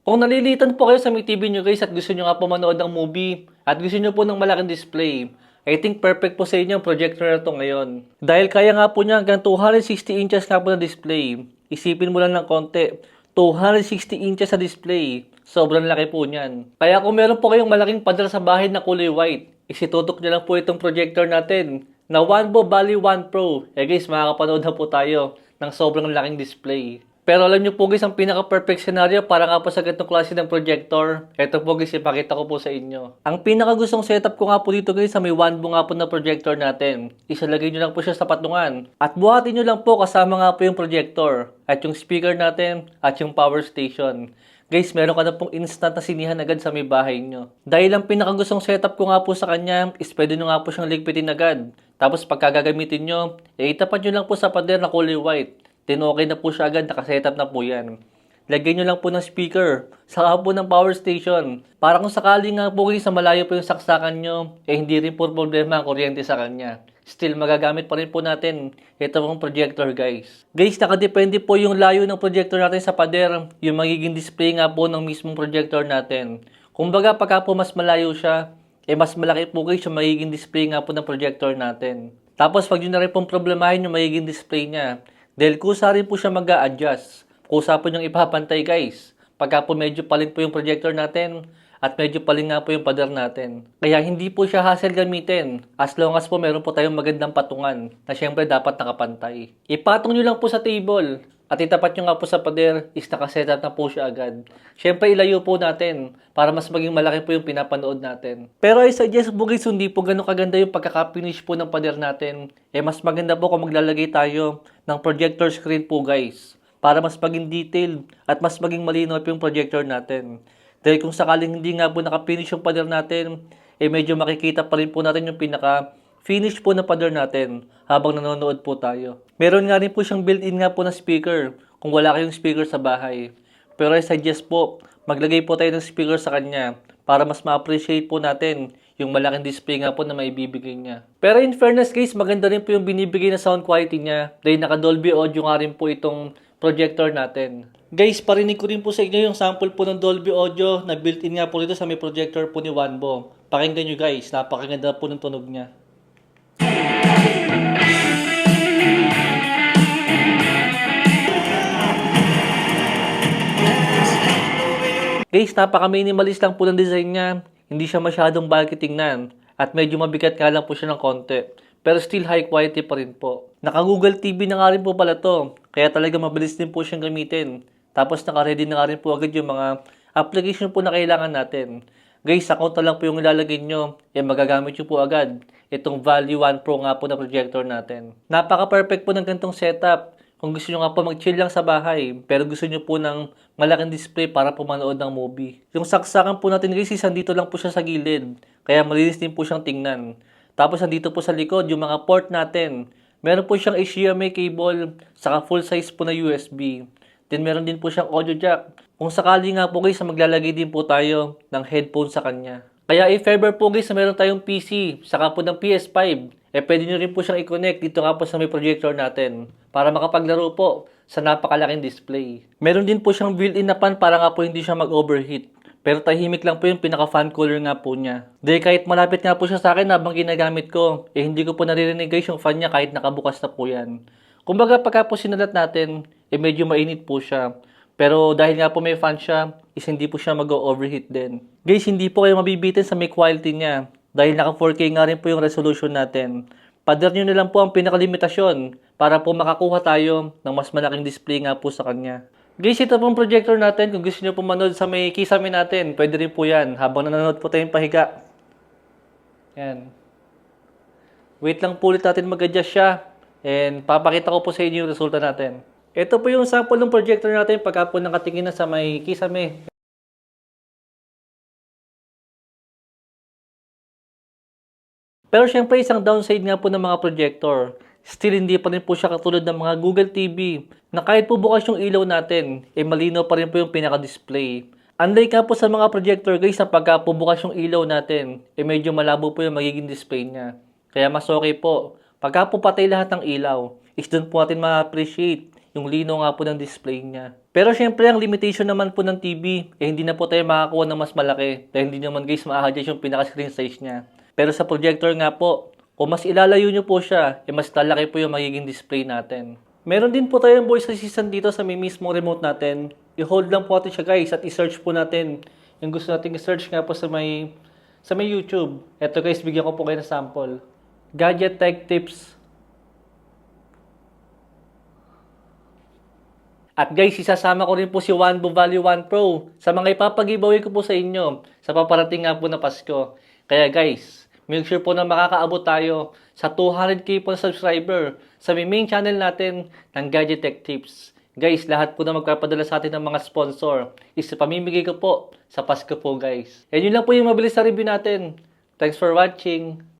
Kung nalilitan po kayo sa may TV nyo guys at gusto nyo nga po manood ng movie at gusto nyo po ng malaking display, I think perfect po sa inyo ang projector na to ngayon. Dahil kaya nga po niya hanggang 260 inches nga po na display. Isipin mo lang ng konti, 260 inches sa display. Sobrang laki po niyan. Kaya kung meron po kayong malaking pader sa bahay na kulay white, isitutok nyo lang po itong projector natin na Wanbo Valley 1 Pro. Guys, makakapanood na po tayo ng sobrang laking display. Pero alam nyo po guys, ang pinaka-perfect scenario para nga po sa ganitong klase ng projector. Ito po guys, ipakita ko po sa inyo. Ang pinaka-gustong setup ko nga po dito guys, sa may Wanbo nga po na projector natin. Isalagay nyo lang po siya sa patungan. At buhatin nyo lang po kasama nga po yung projector. At yung speaker natin, at yung power station. Guys, meron ka na pong instant na sinihan agad sa may bahay nyo. Dahil ang pinakagustong setup ko nga po sa kanya is pwede nyo nga po siyang ligpitin agad. Tapos pagka gagamitin nyo, itapat nyo lang po sa pader na kulay white. Then okay na po siya agad, nakasetup na po yan. Lagyan nyo lang po ng speaker, saka po ng power station. Para kung sakali nga po kayo sa malayo po yung saksakan nyo, hindi rin po problema ang kuryente sa kanya. Still, magagamit pa rin po natin ito pong projector guys. Guys, nakadepende po yung layo ng projector natin sa pader, yung magiging display nga po ng mismong projector natin. Kumbaga, pagka po mas malayo siya, mas malaki po guys yung magiging display nga po ng projector natin. Tapos, pag yun na rin pong problemahin yung magiging display niya, dahil kusa rin po siya mag-a-adjust. Kusa po niyong ipapantay guys. Pagka po medyo palin po yung projector natin at medyo palin nga po yung pader natin. Kaya hindi po siya hassle gamitin. As long as po meron po tayong magandang patungan na syempre dapat nakapantay. Ipatong nyo lang po sa table at itapat nyo nga po sa pader is nakasetup na po siya agad. Syempre ilayo po natin para mas maging malaki po yung pinapanood natin. Pero I suggest po guys, hindi po ganun kaganda yung pagkaka-finish po ng pader natin. Mas maganda po kung maglalagay tayo ng projector screen po guys. Para mas maging detailed at mas maging malinaw po yung projector natin. Dahil kung sakaling hindi nga po naka-finish yung pader natin, medyo makikita pa rin po natin yung pinaka-finish po na pader natin habang nanonood po tayo. Meron nga rin po siyang built-in nga po na speaker kung wala kayong speaker sa bahay. Pero I suggest po, maglagay po tayo ng speaker sa kanya para mas ma-appreciate po natin yung malaking display nga po na maibibigay niya. Pero in fairness guys, maganda rin po yung binibigay na sound quality niya dahil naka-Dolby Audio nga rin po itong projector natin. Guys, parinig ko rin po sa inyo yung sample po ng Dolby Audio na built-in nga po dito sa may projector po ni Wanbo. Pakinggan nyo guys, napakaganda po ng tunog niya. Guys, napaka-minimalist lang po ng design niya. Hindi siya masyadong bulky tingnan. At medyo mabigat nga lang po siya ng konti. Pero still high quality pa rin po. Naka-Google TV na nga rin po pala to. Kaya talaga mabilis din po siyang gamitin. Tapos naka-ready na nga rin po agad yung mga application po na kailangan natin. Guys, account na lang po yung ilalagay nyo. Magagamit nyo po agad. Itong Value 1 Pro nga po na projector natin. Napaka-perfect po ng ganitong setup. Kung gusto nyo nga po mag-chill lang sa bahay, pero gusto nyo po ng malaking display para po manood ng movie. Yung saksakan po natin guys, dito lang po siya sa gilid. Kaya malinis din po siyang tingnan. Tapos nandito po sa likod, yung mga port natin. Meron po siyang HDMI cable, saka full size po na USB. Then meron din po siyang audio jack. Kung sakali nga po guys, maglalagay din po tayo ng headphone sa kanya. Kaya if ever po guys na meron tayong PC, saka po ng PS5, pwede nyo rin po siyang i-connect dito nga po sa may projector natin para makapaglaro po sa napakalaking display. Meron din po siyang built-in na fan para nga po hindi siya mag-overheat. Pero tahimik lang po yung pinaka-fan cooler nga po niya. Dahil kahit malapit nga po siya sa akin habang ginagamit ko, hindi ko po naririnig guys yung fan niya kahit nakabukas na po yan. Kumbaga pagka po sinalat natin, medyo mainit po siya. Pero dahil nga po may fan siya, hindi po siya mag-overheat din. Guys, hindi po kayo mabibitin sa may quality niya. Dahil naka 4K nga rin po yung resolution natin. Pader nyo na lang po ang pinakalimitasyon para po makakuha tayo ng mas malaking display nga po sa kanya. Guys, ito pong projector natin. Kung gusto nyo po manood sa may kisame natin, pwede rin po yan. Habang nanonood po tayong pahiga. Yan. Wait lang po ulit natin mag-adjust siya. And papakita ko po sa inyo yung resulta natin. Ito po yung sample ng projector natin pagka po nakatingin na sa may kisame. Pero syempre isang downside nga po ng mga projector. Still hindi pa rin po siya katulad ng mga Google TV na kahit po bukas yung ilaw natin, malinaw pa rin po yung pinaka-display. Unlike nga po sa mga projector guys na pagka po bukas yung ilaw natin, medyo malabo po yung magiging display niya. Kaya mas okay po. Pagka po patay lahat ng ilaw, is doon po natin ma-appreciate yung lino nga po ng display niya. Pero syempre, ang limitation naman po ng TV, hindi na po tayo makakuha ng mas malaki. Dahil hindi naman guys ma-adjust yung pinaka-screen size niya. Pero sa projector nga po, kung mas ilalayo nyo po siya, mas lalaki po yung magiging display natin. Meron din po tayong voice assistant dito sa may mismong remote natin. I-hold lang po natin siya guys at i-search po natin yung gusto natin i-search nga po sa may YouTube. Eto guys, bigyan ko po kayo ng sample. Gadget Tech Tips. At guys, isasama ko rin po si OneBo Value 1 Pro sa mga ipapag-giveaway ko po sa inyo sa paparating nga po na Pasko. Kaya guys, make sure po na makakaabot tayo sa 200k po na subscriber sa main channel natin ng Gadget Tech Tips. Guys, lahat po na magpapadala sa atin ng mga sponsor is pamimigay ko po sa Pasko po guys. And yun lang po yung mabilis na review natin. Thanks for watching.